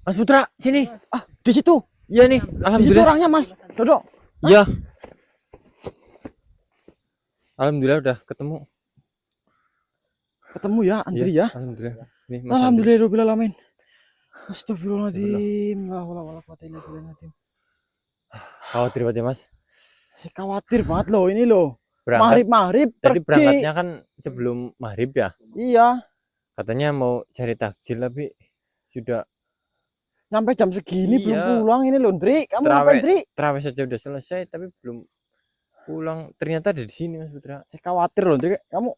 Mas Putra, sini. Di situ. Iya nih, Di situ alhamdulillah. orangnya, Mas. Dodok. Iya. Alhamdulillah udah ketemu. Ketemu ya, Andri ya. Alhamdulillah. Nih Mas Andri. Alhamdulillahirobbilalamin. Astagfirullahaladzim. La haula wala quwata illa billah. Khawatir banget ya Mas. Saya khawatir banget loh ini loh. Berangkat. Maghrib Tadi pergi. berangkatnya kan sebelum maghrib ya. Iya. Katanya mau cari takjil tapi sudah Sampai jam segini belum Iya. pulang ini loh, Ndri. Kamu Terawih. ngapain, Ndri? terawih saja udah selesai tapi belum pulang. Ternyata ada di sini Mas Putra. Saya khawatir loh, Ndri. Kamu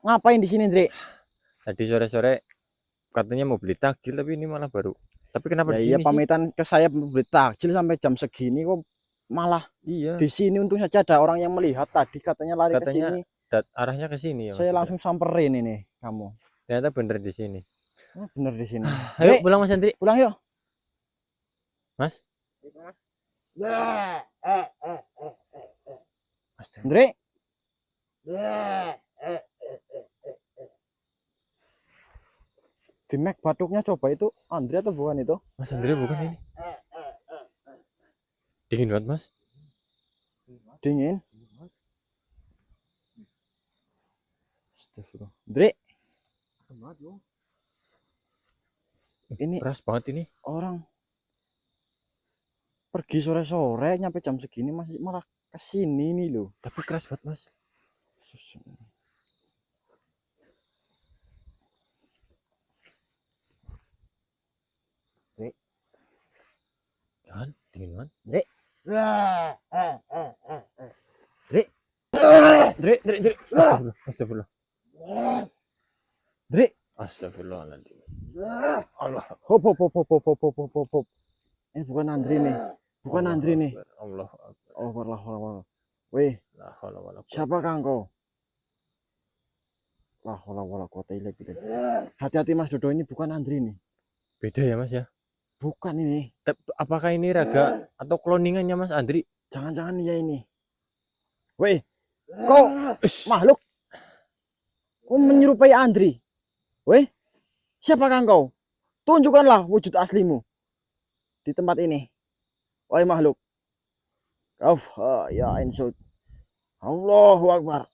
ngapain di sini, Ndri? Tadi sore-sore katanya mau beli takjil tapi ini malah baru. Tapi kenapa di Ya iya, sini sih? pamitan ke saya beli takjil sampai jam segini kok malah Iya. di sini. Untung saja ada orang yang melihat tadi, katanya lari ke Katanya sini. arahnya ke sini ya Mas Saya Putra. langsung samperin ini kamu. Ternyata bener di sini. Bener di sini. Ayo Ndri, pulang Mas Andri. pulang yuk. Mas. Astaga. Ndri. Di Mac batuknya coba itu Andri atau bukan itu? Mas Andri bukan ini. Dingin banget Mas. Dingin. Astagfirullah. Ndri. Ini Keras banget ini. orang pergi sore-sore nyampe jam segini masih malah kesini nih loh. Tapi keras banget Mas. Jangan dingin banget. Ndri. Ndri. Astagfirullah. Ndri. Astagfirullahaladzim. Allah. Hop. Ini bukan Andri nih. Bukan Andri nih. Allah. Oh, Allah. Weh, siapa kang kau? La haula wala quwata illa billah. Hati-hati Mas Dodo, ini bukan Andri nih. Beda ya Mas ya. Bukan ini. Apakah ini raga atau cloningannya Mas Andri? Jangan-jangan ya ini. Weh, kau makhluk. Kau menyerupai Andri. Weh, siapa kang kau? Tunjukkanlah wujud aslimu di tempat ini. Wahai makhluk. Kau ya insud. Allahu Akbar.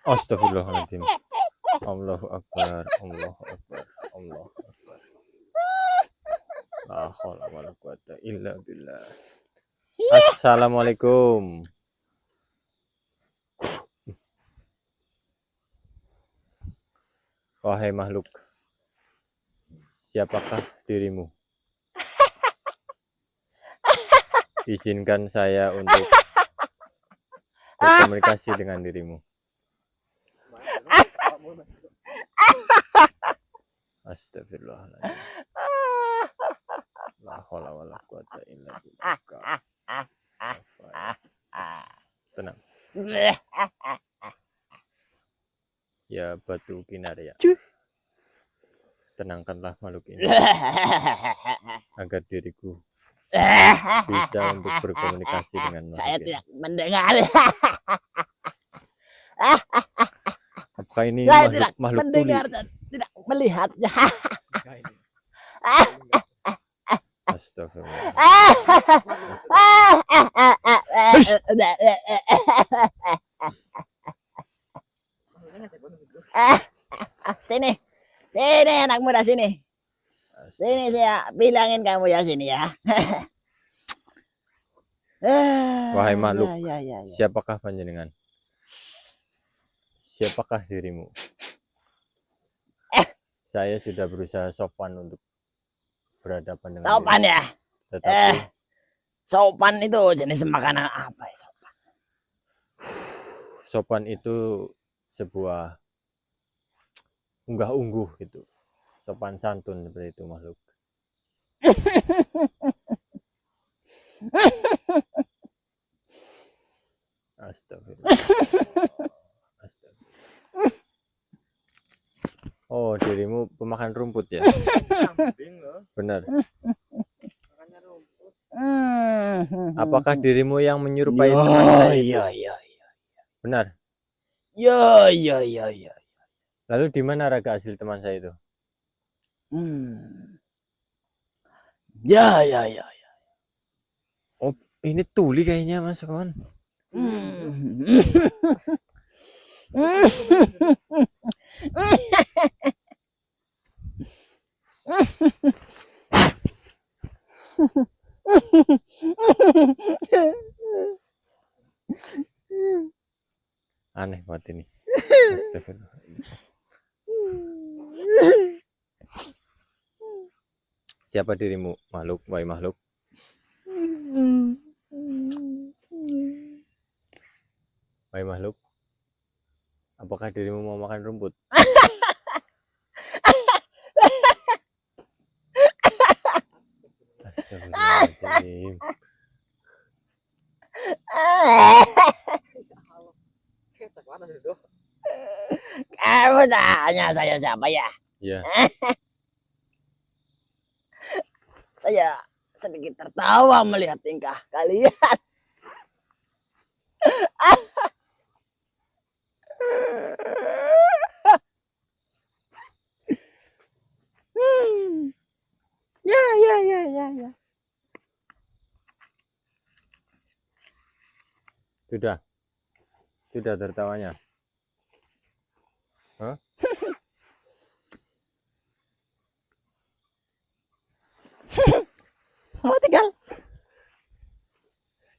Astagfirullahaladzim. Allahu Akbar. Allahu Akbar. Allahu Akbar. La haula wala quwata illa billah. Assalamualaikum. Wahai makhluk, siapakah dirimu? Izinkan saya untuk berkomunikasi dengan dirimu. Astagfirullahaladzim. La haula wala quwata illa billah. Tenang. Ya batu kinarya. Tenangkanlah makhluk ini agar diriku bisa untuk berkomunikasi dengan makhluk Saya ini. tidak mendengar. Apakah ini Saya tidak makhluk tuli? mendengar dan tidak melihatnya. Astagfirullah. Sini, sini anak muda sini. Sini saya bilangin kamu ya sini ya. Wahai makhluk, ya. siapakah panjenengan? Siapakah dirimu? Saya sudah berusaha sopan untuk berhadapan dengan Sopan dirimu. ya. Tetapi Sopan itu jenis makanan apa ya sopan? sopan itu sebuah unggah-ungguh gitu. Sopan santun seperti itu makhluk. Astagfirullah. Astagfirullah. Oh, dirimu pemakan rumput ya? Benar. Apakah dirimu yang menyerupai teman saya itu? Ya. Benar. Ya. Lalu di mana raga asli teman saya itu? Ya. Oh, ini tuli kayaknya Mas kawan. Aneh banget ini. Astagfirullah. Siapa dirimu? Makhluk, wahai makhluk. Wahai makhluk. Apakah dirimu mau makan rumput? Astagfirullahaladzim. Kamu tanya saya siapa ya? Ya, Saya sedikit tertawa melihat tingkah kalian. Ya. sudah. Sudah tertawanya. Hah? Oh, tinggal.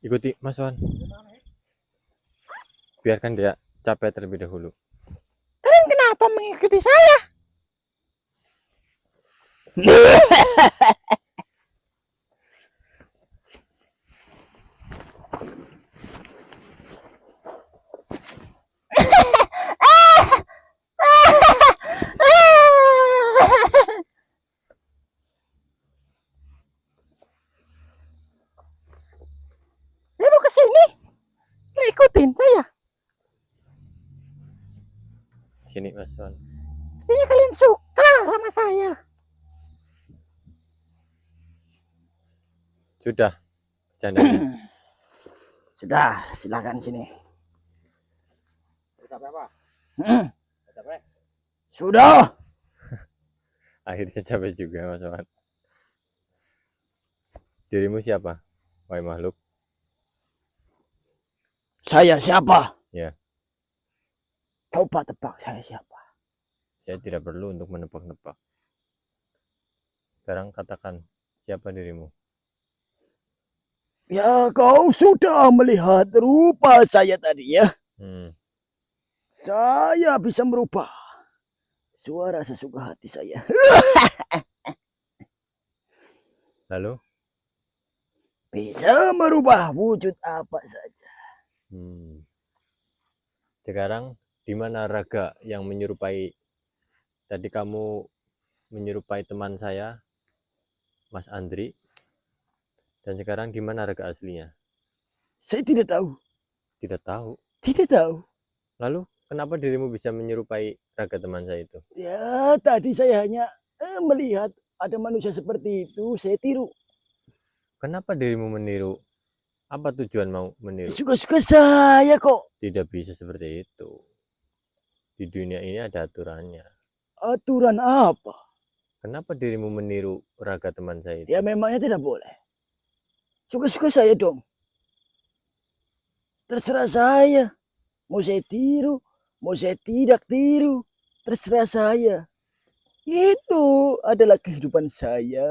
Ikuti Mas Wan. Biarkan dia capek terlebih dahulu. Kalian kenapa mengikuti saya? Saya mau ke sini. Ikutin saya. Sini Mas Wan. Ini kalian suka sama saya. Sudah. Candanya. Sudah, silakan sini. Capek apa? Capek. Sudah. Akhirnya capek juga Mas Wan. Dirimu siapa? Wahai makhluk. Saya siapa? Ya. Coba tebak saya siapa. Saya tidak perlu untuk menebak-nebak. Sekarang katakan, siapa dirimu? Ya, kau sudah melihat rupa saya tadi ya. Saya bisa merubah suara sesuka hati saya. Lalu? Bisa merubah wujud apa saja. Sekarang di mana raga yang menyerupai? Tadi kamu menyerupai teman saya, Mas Andri. Dan sekarang di mana raga aslinya? Saya tidak tahu. Tidak tahu. Tidak tahu. Lalu kenapa dirimu bisa menyerupai raga teman saya itu? Ya, tadi saya hanya melihat ada manusia seperti itu, saya tiru. Kenapa dirimu meniru? Apa tujuan mau meniru? Suka-suka saya kok. Tidak bisa seperti itu. Di dunia ini ada aturannya. Aturan apa? Kenapa dirimu meniru raga teman saya itu? Ya memangnya tidak boleh. Suka-suka saya dong. Terserah saya. Mau saya tiru, mau saya tidak tiru. Terserah saya. Itu adalah kehidupan saya.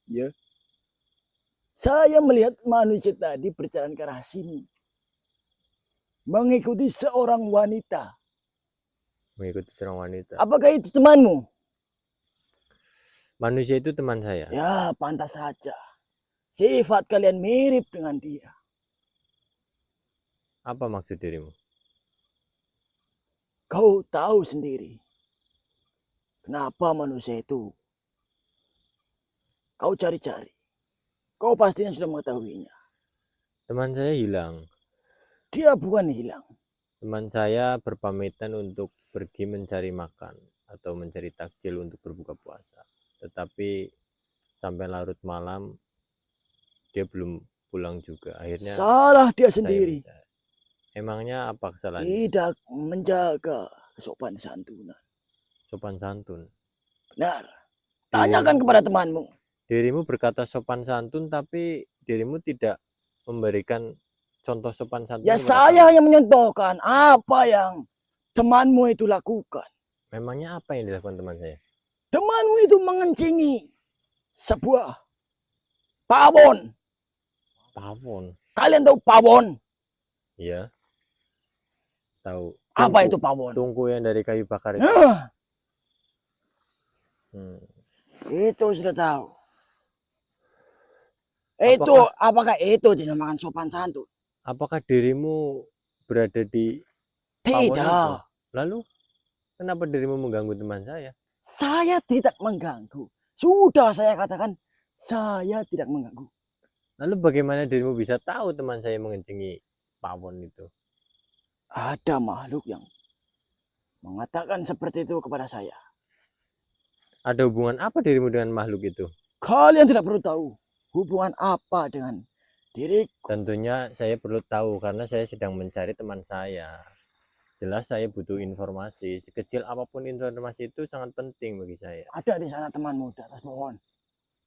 Ya. Saya melihat manusia tadi berjalan ke arah sini. Mengikuti seorang wanita. Mengikuti seorang wanita. Apakah itu temanmu? Manusia itu teman saya. Ya, pantas saja. Sifat kalian mirip dengan dia. Apa maksud dirimu? Kau tahu sendiri. Kenapa manusia itu? Kau cari-cari. Kau pastinya sudah mengetahuinya. Teman saya hilang. Dia bukan hilang. Teman saya berpamitan untuk pergi mencari makan atau mencari takjil untuk berbuka puasa. Tetapi sampai larut malam dia belum pulang juga. Akhirnya Salah dia saya sendiri. mencari. Emangnya apa kesalahannya? Tidak menjaga kesopan santunan. Sopan santun. Benar. Tanyakan kepada temanmu. Dirimu berkata sopan santun, tapi dirimu tidak memberikan contoh sopan santun Ya kepada saya kami. hanya menyontohkan apa yang temanmu itu lakukan. Memangnya apa yang dilakukan teman saya? Temanmu itu mengencingi sebuah pawon. Pawon. Kalian tahu pawon? Iya. Tahu. Apa itu pawon? Tungku yang dari kayu bakar itu. Nah, Itu sudah tahu. Itu apakah itu dinamakan sopan santun? Apakah dirimu berada di pawon itu? Tidak. Lalu kenapa dirimu mengganggu teman saya? Saya tidak mengganggu. Sudah saya katakan saya tidak mengganggu. Lalu bagaimana dirimu bisa tahu teman saya mengencingi pawon itu? Ada makhluk yang mengatakan seperti itu kepada saya. Ada hubungan apa dirimu dengan makhluk itu? Kalian tidak perlu tahu hubungan apa dengan diriku. Tentunya saya perlu tahu karena saya sedang mencari teman saya. Jelas saya butuh informasi. Sekecil apapun informasi itu sangat penting bagi saya. Ada di sana temanmu di atas pohon.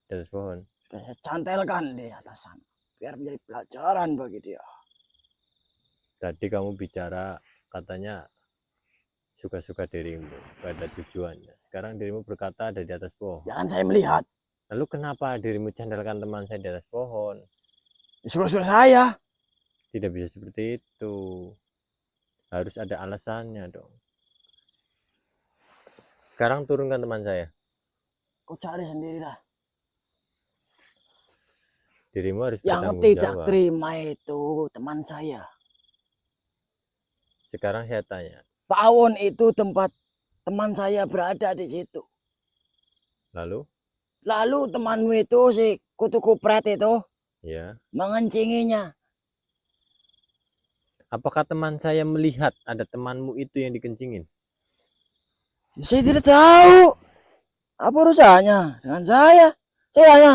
Di atas pohon. Sudah saya cantelkan di atas sana. Biar menjadi pelajaran bagi dia. Tadi kamu bicara katanya suka-suka dirimu. Gak ada tujuannya. Sekarang dirimu berkata ada di atas pohon. Jangan saya melihat. Lalu kenapa dirimu candelkan teman saya di atas pohon? Suka-suka saya. Tidak bisa seperti itu. Harus ada alasannya dong. Sekarang turunkan teman saya. Kau cari sendirilah. Dirimu harus Yang bertanggung tidak jawab. terima itu teman saya. Sekarang saya tanya. Pawon itu tempat teman saya berada di situ. Lalu? Lalu temanmu itu si kutu kupret itu Ya. mengencinginya. Apakah teman saya melihat ada temanmu itu yang dikencingin? Saya tidak tahu. Apa urusannya dengan saya? Saya hanya.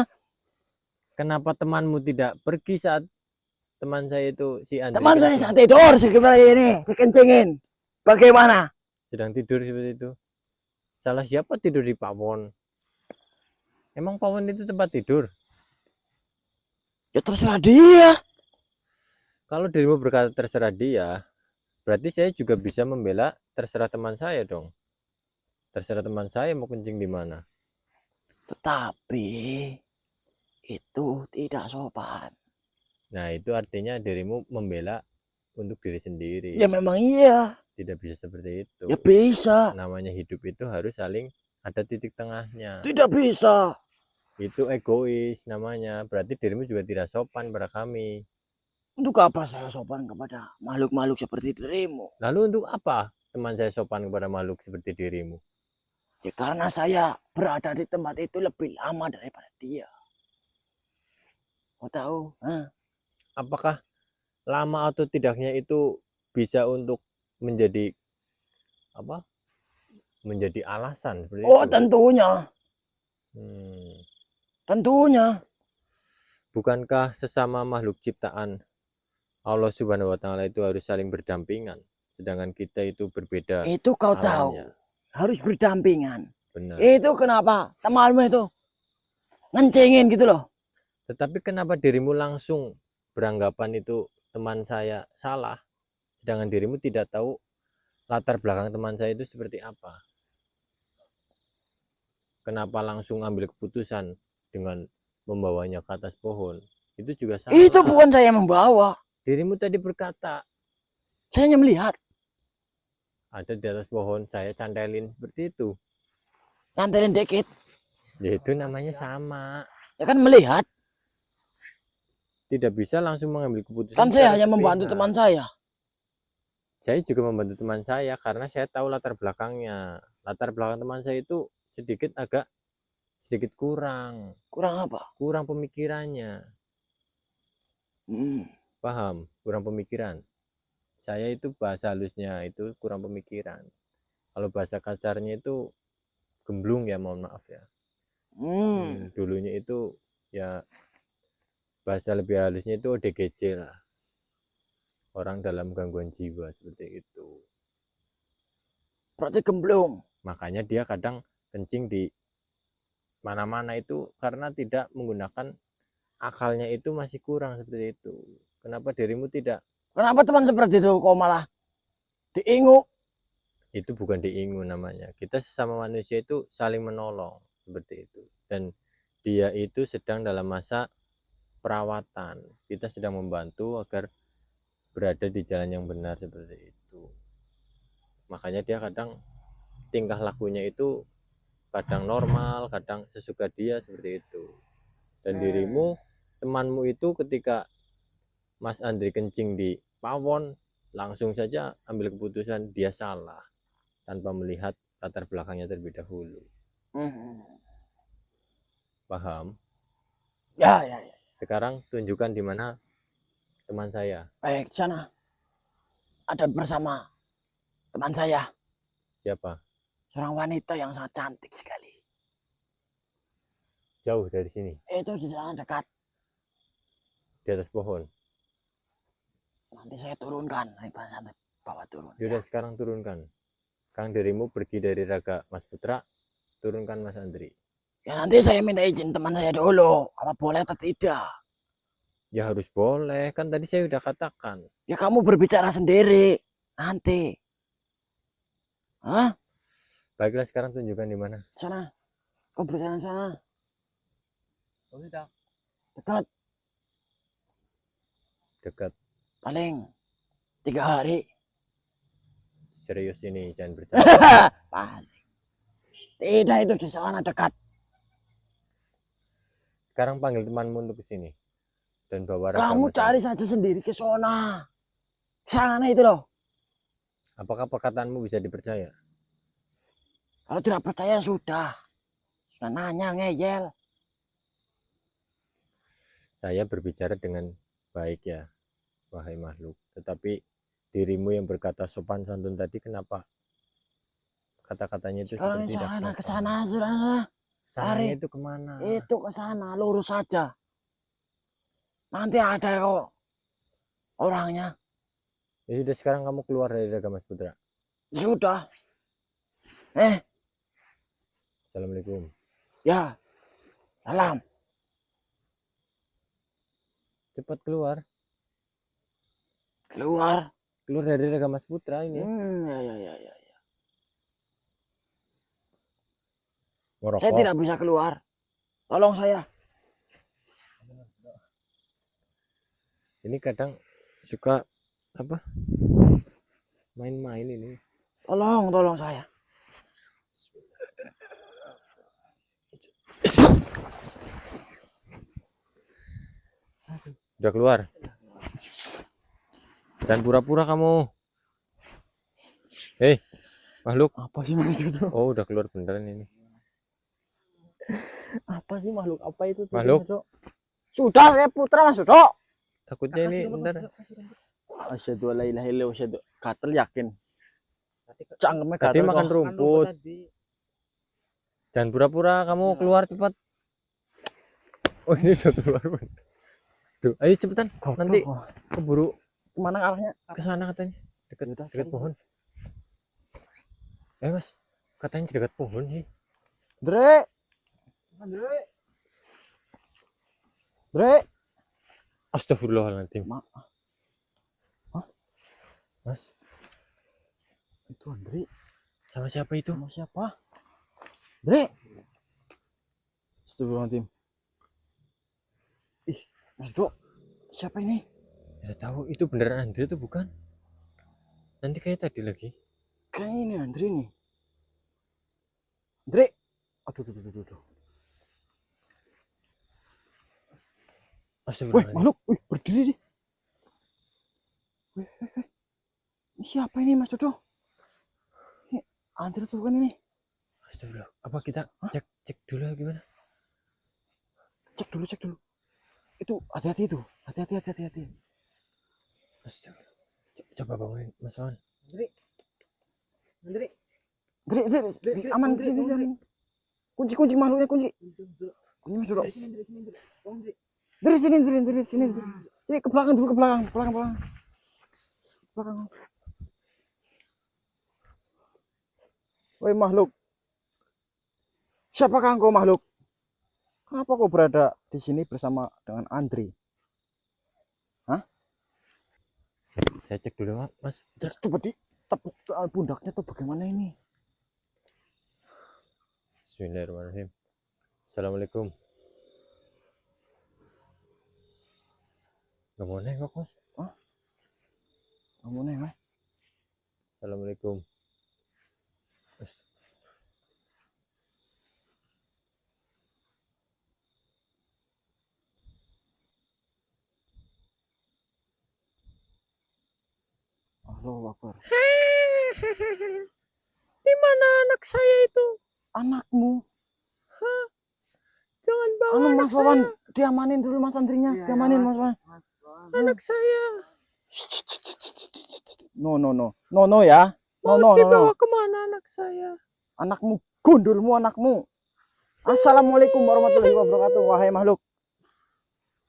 Kenapa temanmu tidak pergi saat teman saya itu si Andri Teman saya kencing? sedang tidur seperti ini, dikencingin. Bagaimana? Sedang tidur seperti itu. Salah siapa tidur di pawon? Emang pawon itu tempat tidur? Ya terserah dia. Kalau dirimu berkata terserah dia, berarti saya juga bisa membela terserah teman saya dong. Terserah teman saya mau kencing di mana. Tetapi itu tidak sopan. Nah, itu artinya dirimu membela untuk diri sendiri. Ya memang iya. Tidak bisa seperti itu. Ya bisa. Namanya hidup itu harus saling ada titik tengahnya. Tidak bisa. Itu egois namanya. Berarti dirimu juga tidak sopan pada kami. Untuk apa saya sopan kepada makhluk-makhluk seperti dirimu? Lalu untuk apa teman saya sopan kepada makhluk seperti dirimu? Ya karena saya berada di tempat itu lebih lama daripada dia. Kau tahu? Apakah lama atau tidaknya itu bisa untuk menjadi apa? Menjadi alasan seperti Oh itu? tentunya. Tentunya. Bukankah sesama makhluk ciptaan Allah Subhanahu wa Ta'ala itu harus saling berdampingan, sedangkan kita itu berbeda? Itu kau alamnya. tahu. Harus berdampingan. Benar. Itu kenapa temanmu itu ngencengin gitu loh. Tetapi kenapa dirimu langsung beranggapan itu teman saya salah, sedangkan dirimu tidak tahu latar belakang teman saya itu seperti apa? Kenapa langsung ambil keputusan dengan membawanya ke atas pohon? Itu juga salah. Itu bukan saya membawa. Dirimu tadi berkata, saya hanya melihat. Ada di atas pohon, saya cantelin seperti itu. Nyantelin dikit. Ya itu namanya sama. Ya kan melihat. Tidak bisa langsung mengambil keputusan. Kan saya hanya membantu teman saya. Saya juga membantu teman saya karena saya tahu latar belakangnya. Latar belakang teman saya itu sedikit kurang. Kurang apa? Kurang pemikirannya. Paham? Kurang pemikiran. Saya itu bahasa halusnya itu kurang pemikiran. Kalau bahasa kasarnya itu gemblung ya, mohon maaf ya. Dulunya itu ya bahasa lebih halusnya itu ODGJ lah, orang dalam gangguan jiwa seperti itu. Berarti gemblung. Makanya dia kadang kencing di mana-mana itu karena tidak menggunakan akalnya, itu masih kurang seperti itu. Kenapa dirimu tidak? Kenapa teman seperti itu kok malah diingu? Itu bukan diingu namanya. Kita sesama manusia itu saling menolong seperti itu. Dan dia itu sedang dalam masa perawatan. Kita sedang membantu agar berada di jalan yang benar seperti itu. Makanya dia kadang tingkah lakunya itu kadang normal, kadang sesuka dia seperti itu. Dan dirimu, temanmu itu ketika Mas Andri kencing di pawon, langsung saja ambil keputusan dia salah tanpa melihat latar belakangnya terlebih dahulu. Paham? Ya. Sekarang tunjukkan di mana teman saya. Baik, sana. Ada bersama teman saya. Siapa? Seorang wanita yang sangat cantik sekali. Jauh dari sini. Itu di sana dekat. Di atas pohon. Nanti saya turunkan. Nanti bawa turun. Yaudah sekarang turunkan. Kang dirimu pergi dari Raga Mas Putra, turunkan Mas Andri. Ya nanti saya minta izin teman saya dulu. Apa boleh atau tidak? Ya harus boleh, kan tadi saya udah katakan. Ya kamu berbicara sendiri. Nanti. Hah? Baiklah sekarang tunjukkan di mana. Sana. Kau berjalan sana. Oh, sudah. Dekat. Dekat. Paling 3 hari. Serius ini, jangan bercanda. Paling. Tidak, itu di sana dekat. Sekarang panggil temanmu untuk kesini. Dan bawa Raga Kamu Mas cari Andri. saja sendiri ke sana. Sana itu loh. Apakah perkataanmu bisa dipercaya? Kalau tidak percaya sudah. Sudah nanya ngeyel. Saya berbicara dengan baik ya, wahai makhluk. Tetapi dirimu yang berkata sopan santun tadi, kenapa kata-katanya itu Sekarang seperti tidak sana sopan? ke sana sudah. Sananya itu kemana? Itu ke sana lurus saja. Nanti ada kok orangnya. Ya sudah sekarang kamu keluar dari Raga Mas Putra. Sudah. Assalamualaikum. Ya. Salam. Cepat keluar. Keluar. Keluar dari Raga Mas Putra ini. Ya. Ngerokok. Saya tidak bisa keluar. Tolong saya. Ini kadang suka apa? Main-main ini. Tolong saya. Udah keluar. Jangan pura-pura kamu. Makhluk. Apa sih makhluk? Oh, udah keluar beneran ini. Apa sih makhluk? Apa itu? Makhluk. Sudah, saya putra Mas Dok. Takutnya ini bentar. Asyhadu alla ilaha illallah wa asyhadu. Gatel yakin. Cangkemnya Tadi gatel makan kok. rumput. Jangan pura-pura kamu keluar cepat. Oh, ini udah keluar. Duh, ayo cepetan. Nanti keburu Kemana arahnya? ke sana katanya. Dekat pohon. Mas. Katanya dekat pohon sih. Dre. Astagfirullahaladzim. Hah? Mas, Itu Andri. sama siapa itu? Sama siapa? Dre. Astagfirullahaladzim. Ih, Mas Dok. Siapa ini? Ya tahu itu beneran Andri itu bukan? Nanti kayak tadi lagi. Kayaknya ini Andri nih. Dre. Aduh. Wih, Astagfirullahaladzim. makhluk. Wih, berdiri deh. Wih. Ini siapa ini Mas Dodo? Ini Andri tuh kan ini. Astagfirullah. Apa kita cek dulu gimana? Cek dulu. Itu hati-hati itu. Hati-hati. Astagfirullah. Coba bangunin Mas Wan. Andri. Aman di sini. Kunci makhluknya kunci. Kunci Mas Dodo. Dari sini, dari sini. Sini ke belakang dulu, ke belakang, belakang. Belakang. Woi makhluk, siapakah engkau makhluk? Kenapa kau berada di sini bersama dengan Andri? Saya cek dulu mas. Coba ditepuk pundaknya tuh bagaimana ini? Bismillahirrahmanirrahim. Assalamualaikum. Gak mau nengok mas. Kamu nih, Mas. Assalamualaikum. Allahu Akbar. Di mana anak saya itu? Anakmu. Jangan bawa Anu anak Mas saya. Wawan, diamanin dulu Mas Andrinya. Diamanin Mas Wawan. Anak saya. No ya. Mau No. dibawa kemana anak saya? Anakmu, gundulmu anakmu. Assalamualaikum warahmatullahi wabarakatuh. Wahai makhluk.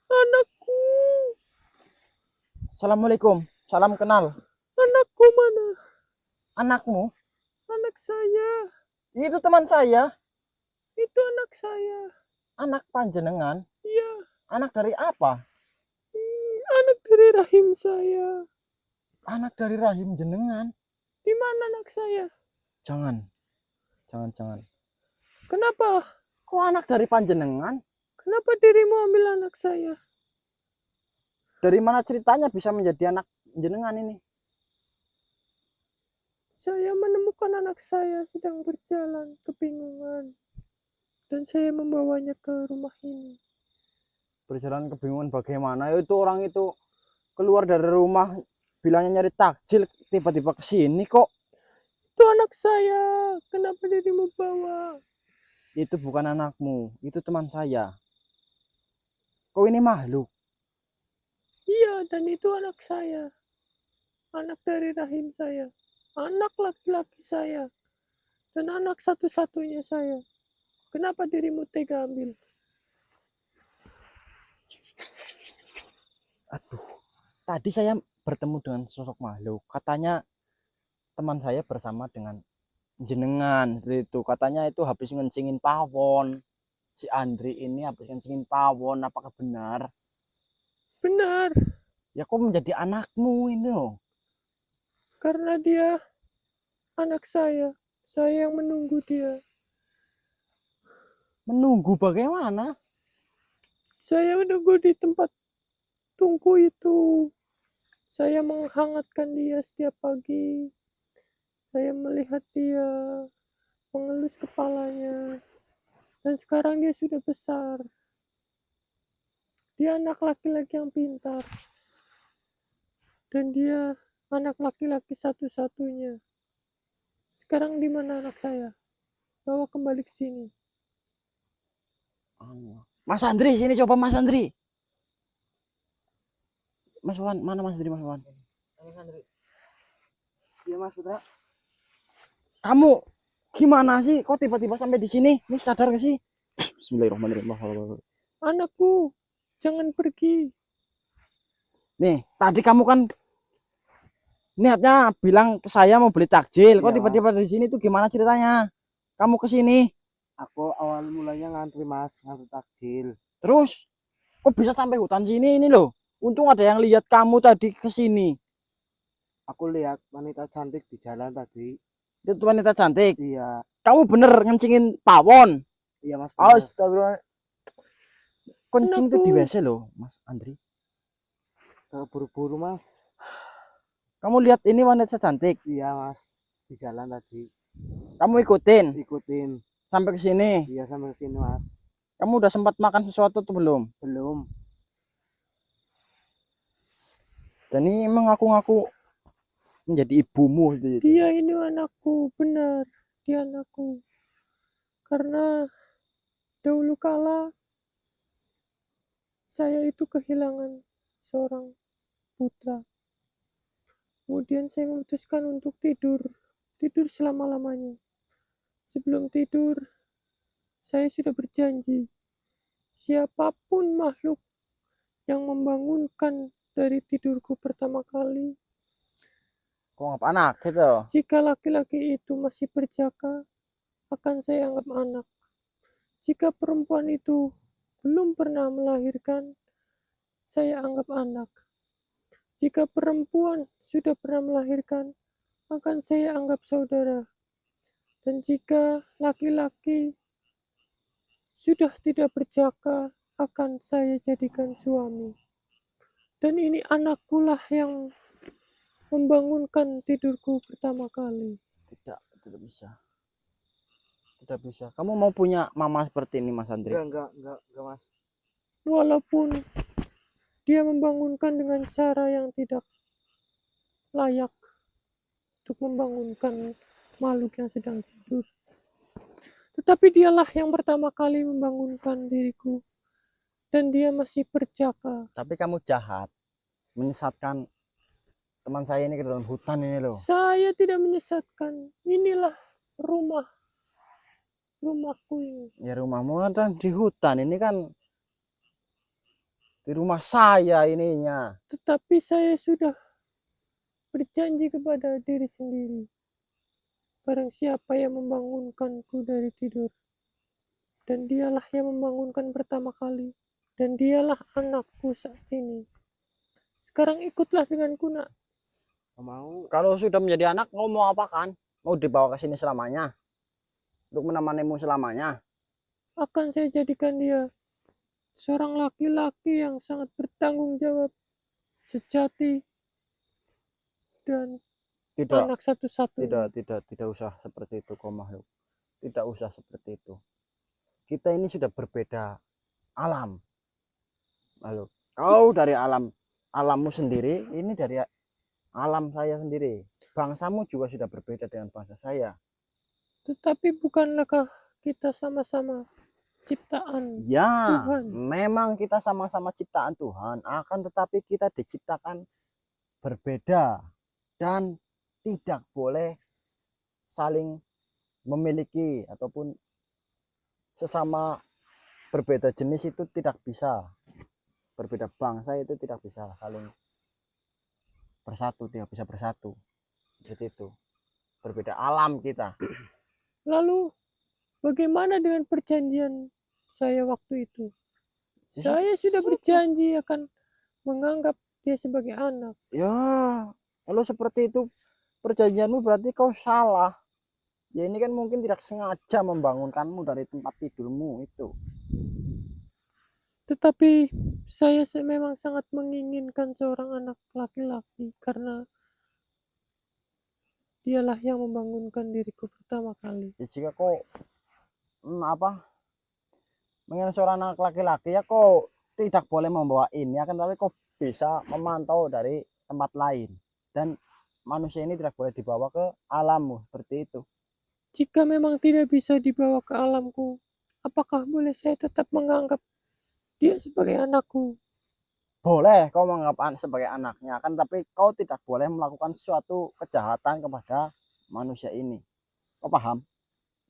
Anakku. Assalamualaikum. Salam kenal. Anakku mana? Anakmu? Anak saya. Itu teman saya. Itu anak saya. Anak panjenengan. Iya. Anak dari apa? Anak dari rahim saya. Anak dari rahim jenengan. Di mana anak saya? Jangan. Kenapa? Kok anak dari panjenengan? Kenapa dirimu ambil anak saya? Dari mana ceritanya bisa menjadi anak jenengan ini? Saya menemukan anak saya sedang berjalan kebingungan. Dan saya membawanya ke rumah ini. Berjalan kebingungan bagaimana? Itu orang itu keluar dari rumah bilangnya nyari takjil, tiba-tiba kesini kok. Itu anak saya. Kenapa dirimu bawa? Itu bukan anakmu, itu teman saya. Kau ini makhluk. Iya, dan itu anak saya. Anak dari rahim saya. Anak laki-laki saya. Dan anak satu-satunya saya. Kenapa dirimu tega ambil? Aduh, tadi saya bertemu dengan sosok makhluk. Katanya teman saya bersama dengan jenengan. Itu katanya itu habis ngencingin pawon. Si Andri ini habis ngencingin pawon. Apakah benar? Benar. Ya kok menjadi anakmu ini loh? Karena dia anak saya. Saya yang menunggu dia. Menunggu bagaimana? Saya menunggu di tempat tungku itu. Saya menghangatkan dia setiap pagi. Saya melihat dia mengelus kepalanya. Dan sekarang dia sudah besar. Dia anak laki-laki yang pintar. Dan dia anak laki-laki satu-satunya. Sekarang di mana anak saya? Bawa kembali ke sini. Mas Andri, sini coba Mas Andri. Mas Wan, mana Mas Andri, Mas Wan? Mas Andri. Iya Mas Putra. Kamu gimana sih? Kok tiba-tiba sampai di sini? Ini sadar gak sih? Bismillahirrahmanirrahim. Anakku, jangan pergi. Nih, tadi kamu kan niatnya bilang ke saya mau beli takjil. Kok Iya, tiba-tiba di sini tuh gimana ceritanya? Kamu ke sini, Aku awal mulanya ngantri Mas, ngantri takjil. terus kok bisa sampai hutan sini ini loh? Untung ada yang lihat kamu tadi ke sini. Aku lihat wanita cantik di jalan tadi. Itu wanita cantik. Iya, Kamu bener ngencingin pawon. iya Mas. benar. Astagfirullah. Kencing tuh di WC loh, Mas Andri. Buru-buru Mas. Kamu lihat ini wanita cantik. Iya Mas, di jalan tadi. Kamu ikutin Ikutin. sampai ke sini. Iya sampai sini Mas. Kamu udah sempat makan sesuatu tuh belum? Belum. Dan ini emang ngaku-ngaku menjadi ibumu gitu. Dia ini anakku, benar. Dia anakku. Karena dahulu kala saya itu kehilangan seorang putra. Kemudian saya memutuskan untuk tidur selama-lamanya. Sebelum tidur, saya sudah berjanji, siapapun makhluk yang membangunkan dari tidurku pertama kali. Kok nggak anak gitu? Jika laki-laki itu masih berjaka, akan saya anggap anak. Jika perempuan itu belum pernah melahirkan, saya anggap anak. Jika perempuan sudah pernah melahirkan, akan saya anggap saudara. Dan jika laki-laki sudah tidak berjaka, akan saya jadikan suami. Dan ini anakku lah yang membangunkan tidurku pertama kali. Tidak bisa. Tidak bisa. Kamu mau punya mama seperti ini, Mas Andri? Enggak, Mas. Walaupun dia membangunkan dengan cara yang tidak layak untuk membangunkan makhluk yang sedang tidur. Tetapi dialah yang pertama kali membangunkan diriku. Dan dia masih berjaka. Tapi kamu jahat. Menyesatkan teman saya ini ke dalam hutan ini loh. Saya tidak menyesatkan. Inilah rumahku ini. Ya rumahmu kan di hutan. Ini kan di rumah saya ininya. Tetapi saya sudah berjanji kepada diri sendiri. Barang siapa yang membangunkanku dari tidur. Dan dialah yang membangunkan pertama kali. Dan dialah anakku saat ini. Sekarang ikutlah denganku, nak. Mau. Kalau sudah menjadi anak, kau mau apakan? Mau dibawa ke sini selamanya? Untuk menemanimu selamanya? Akan saya jadikan dia seorang laki-laki yang sangat bertanggung jawab, sejati, dan Tidak, anak satu-satu. tidak usah seperti itu, kau makhluk. Tidak usah seperti itu. Kita ini sudah berbeda alam. Lalu, kau dari alammu sendiri, ini dari alam saya sendiri. Bangsamu juga sudah berbeda dengan bangsa saya. Tetapi bukanlahkah kita sama-sama ciptaan Ya, Tuhan? memang kita sama-sama ciptaan Tuhan, akan tetapi kita diciptakan berbeda dan tidak boleh saling memiliki ataupun sesama berbeda jenis itu tidak bisa. Berbeda bangsa itu tidak bisa saling bersatu, tidak bisa bersatu. Seperti itu. Berbeda alam kita. Lalu bagaimana dengan perjanjian saya waktu itu? Saya sudah berjanji akan menganggap dia sebagai anak. Ya, kalau seperti itu perjanjianmu berarti kau salah. Ya ini kan mungkin tidak sengaja membangunkanmu dari tempat tidurmu itu. Tetapi saya memang sangat menginginkan seorang anak laki-laki karena dialah yang membangunkan diriku pertama kali. Ya jika kau menginginkan seorang anak laki-laki ya kau tidak boleh membawa ini, akan tapi kau bisa memantau dari tempat lain dan manusia ini tidak boleh dibawa ke alammu seperti itu. Jika memang tidak bisa dibawa ke alamku, apakah boleh saya tetap menganggap dia sebagai anakku? Boleh kau menganggap sebagai anaknya, kan tapi kau tidak boleh melakukan suatu kejahatan kepada manusia ini. Kau paham?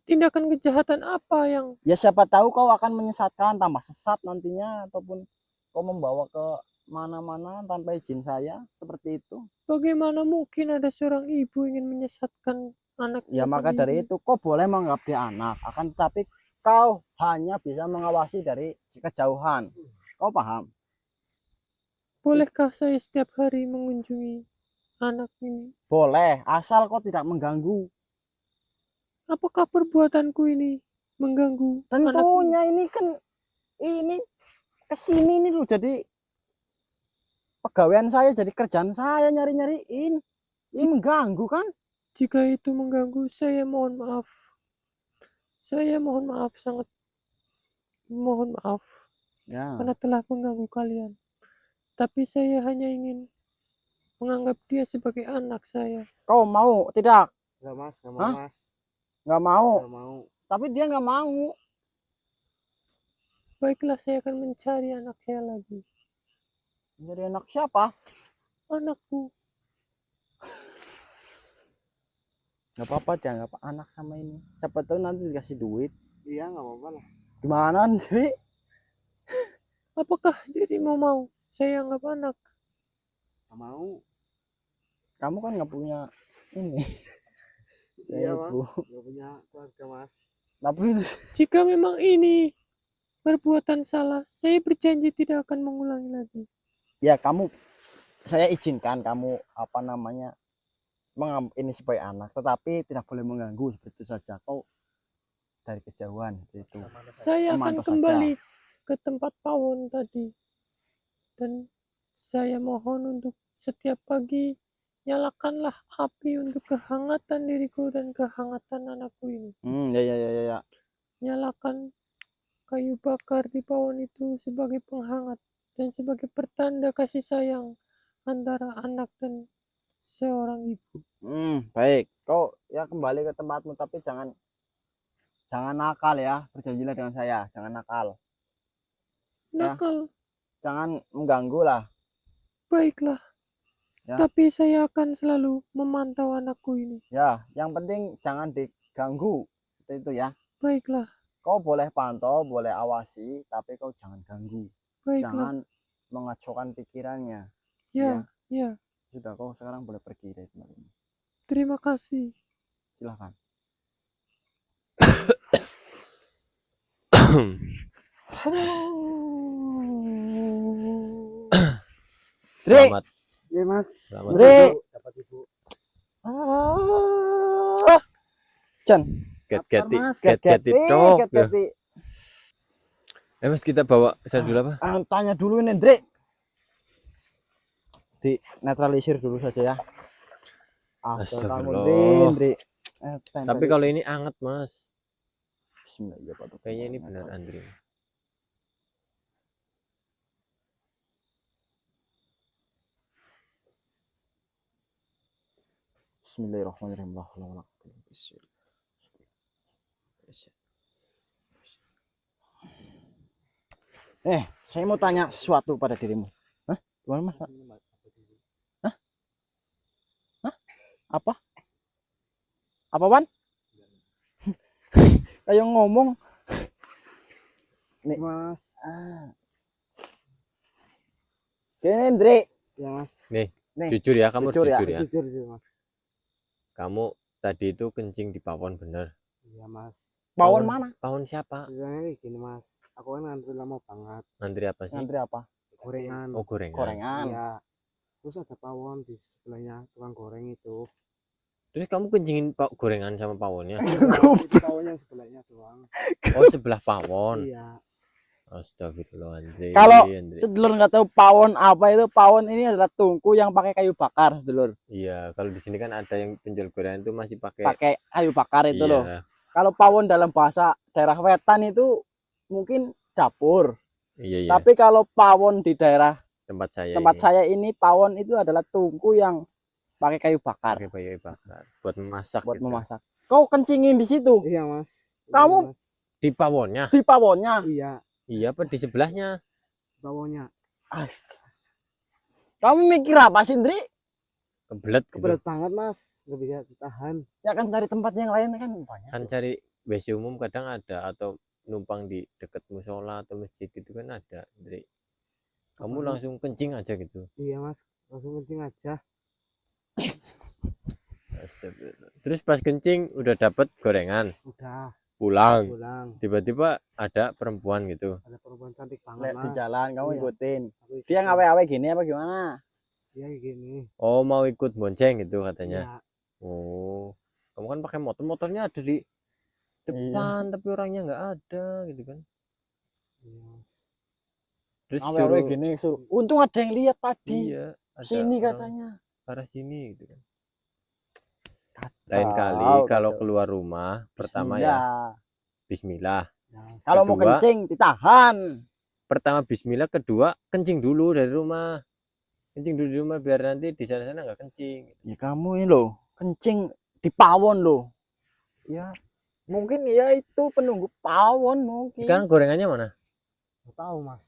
Tindakan kejahatan apa yang... Ya siapa tahu kau akan menyesatkan, tambah sesat nantinya, ataupun kau membawa ke mana-mana tanpa izin saya, seperti itu. Bagaimana mungkin ada seorang ibu ingin menyesatkan anaknya Ya maka sendiri? dari itu kau boleh menganggap dia anak, akan tetapi kau hanya bisa mengawasi dari kejauhan. Kau paham? Bolehkah saya setiap hari mengunjungi anak ini? Boleh, asal kau tidak mengganggu. Apakah perbuatanku ini mengganggu anak ini? Tentunya ini kan ini kesini ini loh, jadi pegawaian saya, jadi kerjaan saya nyari-nyariin. Ini mengganggu kan? Jika itu mengganggu, saya mohon maaf. Saya mohon maaf, sangat mohon maaf Ya. karena telah mengganggu kalian. Tapi saya hanya ingin menganggap dia sebagai anak saya. Kau mau tidak? Enggak, Mas. Enggak Hah? mau, Mas. Nggak mau. Enggak mau. Tapi dia nggak mau. Baiklah, saya akan mencari anak saya lagi. Jadi anak siapa? Anakku. Nggak apa-apa, jangan apa anak sama ini. Siapa tahu nanti dikasih duit. Iya, enggak apa-apa lah. Gimana sih? Apakah dirimu mau saya anggap anak. Nggak mau. Kamu kan nggak punya ini. Iya, Ibu. Mas. Nggak punya keluarga, Mas. Tapi Jika memang ini perbuatan salah, saya berjanji tidak akan mengulangi lagi. ya saya izinkan kamu apa namanya ini sebagai anak, tetapi tidak boleh mengganggu seperti itu saja. Kau dari kejauhan itu. Saya akan Memantau saja. kembali ke tempat pawon tadi. Dan saya mohon untuk setiap pagi nyalakanlah api untuk kehangatan diriku dan kehangatan anakku ini. Ya. Nyalakan kayu bakar di pawon itu sebagai penghangat dan sebagai pertanda kasih sayang antara anak dan seorang ibu. Baik. Kau ya kembali ke tempatmu, tapi jangan nakal ya. Berjanjilah dengan saya, jangan nakal. Ya. Nakal, Jangan mengganggu lah. baiklah. Ya. Tapi saya akan selalu memantau anakku ini. Ya, yang penting jangan diganggu. Seperti itu ya. Baiklah, Kau boleh pantau, boleh awasi, tapi kau jangan ganggu. baiklah. Jangan mengacaukan pikirannya. Ya, ya. Sudah, kau sekarang boleh pergi dari tempat ini. Terima kasih. Silahkan. Dri, Selamat, Iya, Mas. selamat. Dri. Dapat Ibu. Chan, Get Mas. it dong. get. Mas, kita bawa saya dulu apa? Tanya dulu ini, Dri. Di netralisir dulu saja ya. Astagfirullah. Dri. Tapi kalau ini anget, Mas. Bismillah, ya, Pak. Kayaknya ini benar Andri. Bismillahirrahmanirrahim. Saya mau tanya sesuatu pada dirimu. Hah? Gimana, Mas? Hah? Hah? Apa? Apa, Wan? Kayak ngomong. Nih, Mas. Gini, Dri. Ya, Mas. Nih, Jujur ya, kamu jujur ya. jujur ya. Jujur, Mas. Kamu tadi itu kencing di pawon bener. Iya, Mas. Pawon mana? Pawon siapa? Sebenarnya gini, Mas. Aku kan ngantri lama banget. Ngantri apa sih? Ngantri apa? Gorengan. Oh, gorengan. Gorengan. Iya. Terus ada pawon di sebelahnya tukang goreng itu. Terus kamu kencingin gorengan sama pawonnya? Itu pawon yang sebelahnya doang. Oh, sebelah pawon. Iya. Astagfirullahaladzim. Kalau Andri. sedulur nggak tahu pawon apa itu, pawon ini adalah tungku yang pakai kayu bakar, sedulur. Iya, kalau di sini kan ada yang penjual gorengan itu masih pakai. Pakai kayu bakar itu Iya. loh. Kalau pawon dalam bahasa daerah wetan itu mungkin dapur. Iya. Tapi kalau pawon di daerah Tempat tempat saya ini, pawon itu adalah tungku yang pakai kayu bakar pakai kayu bakar buat memasak. buat gitu. memasak. Kau kencingin di situ Iya, Mas. Kamu- Iya, Mas. Di pawonnya. di pawonnya. Iya, Iya, apa di sebelahnya? pawonnya. Kamu mikir apa sih, Dri? Kebelet gitu. Berat banget, Mas. Nggak bisa ditahan. Ya kan dari tempat yang lain kan banyak. Kan cari WC umum kadang ada, atau numpang di dekat musola atau masjid gitu kan ada, Dri. Kamu Apa? langsung kencing aja gitu. Iya, Mas. Langsung kencing aja. Astagfirullah. Terus pas kencing udah dapet gorengan, Udah pulang. pulang. Tiba-tiba ada perempuan gitu. Ada perempuan cantik banget, Lihat di Mas. jalan kamu Iya. ikutin. Aku Dia ikutin. ngawe-awe gini apa gimana? Iya, gini. Oh, mau ikut bonceng gitu katanya. Iya. Oh, kamu kan pakai motor, motornya ada di depan tapi orangnya nggak ada gitu kan. Iya, Mas. Terus Ngawe-awe suruh, gini suruh. Untung ada yang lihat tadi. iya, ada Sini orang katanya. ke arah sini gitu kan. Kacau, Lain kali kalau kacau. keluar rumah, pertama ya Bismillah. bismillah. Ya, Mas. Kalau mau Kedua, kencing ditahan. Pertama bismillah, kedua kencing dulu dari rumah. Kencing dulu di rumah biar nanti di sana-sana nggak kencing. Ya kamu ini loh, kencing di pawon loh. Ya, mungkin ya itu penunggu pawon mungkin. Sekarang gorengannya mana? Nggak tahu, Mas.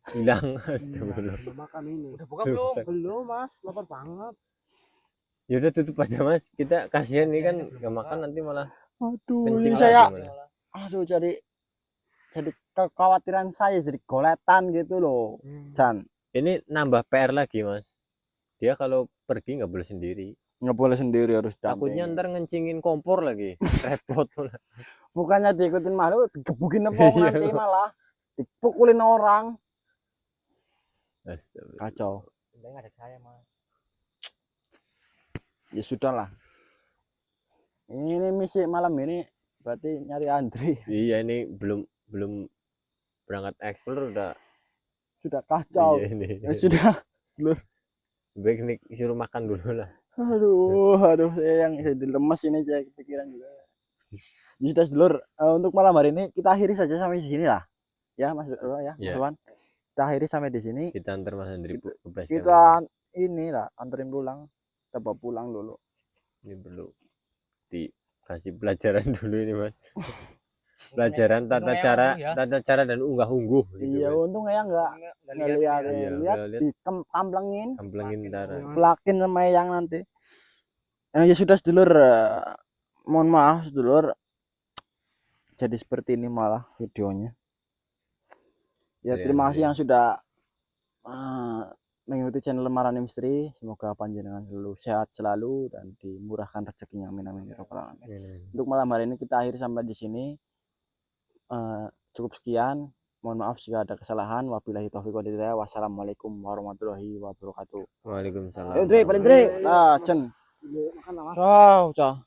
Hilang. Iya, Astagfirullah. belum makan ini. Udah buka belum? Belum, Mas. Lapar banget. Ya udah tutup aja, Mas. Kita kasihan nih kan nggak makan nanti malah Aduh, kencing ini lagi saya malah. jadi kekhawatiran saya jadi goletan gitu loh. Jan, ini nambah PR lagi mas. Dia kalau pergi nggak boleh sendiri. Nggak boleh sendiri, harus Takutnya dampingi. ntar ngencingin kompor lagi. Repot pula. Bukannya diikutin makhluk, digebukin apa Iya. nanti malah dipukulin orang. Astagfirullah. Kacau. ngajak saya mas. Ya sudah lah. Ini misi malam ini berarti nyari Andri. Iya ini belum berangkat explore udah. Sudah kacau. Iya ini. Ya sudah. Baik nih suruh makan dulu lah. Aduh, saya yang jadi lemes ini, saya kepikiran juga. Ya sudah sedulur, untuk malam hari ini kita akhiri saja sampai di sini lah. Ya Mas ya, Mas Ya. Wan. Kita akhiri sampai di sini. Kita antar Mas Andri ke base camp. Kita inilah anterin pulang. Kita bawa pulang dulu. Ini perlu dikasih pelajaran dulu ini mas. Pelajaran tata cara dan unggah-ungguh gitu, Iya, kan. untung ya enggak ngeliat, Iya, lihat lihat. dikamplengin, Kamplengin ntar. pelakin sama yang nanti. Ya sudah sedulur, mohon maaf sedulur. Jadi seperti ini malah videonya. Ya Iya, terima kasih iya. yang sudah mengikuti channel Marani Misteri. Semoga panjenengan selalu sehat selalu dan dimurahkan rezekinya, amin amin ya rabbal alamin. Untuk malam hari ini kita akhiri sampai di sini. Cukup sekian. Mohon maaf jika ada kesalahan. Wabillahi taufiq wal hidayah. Wassalamualaikum warahmatullahi wabarakatuh. Waalaikumsalam. Paling Nah, Jen. Ciao, ciao.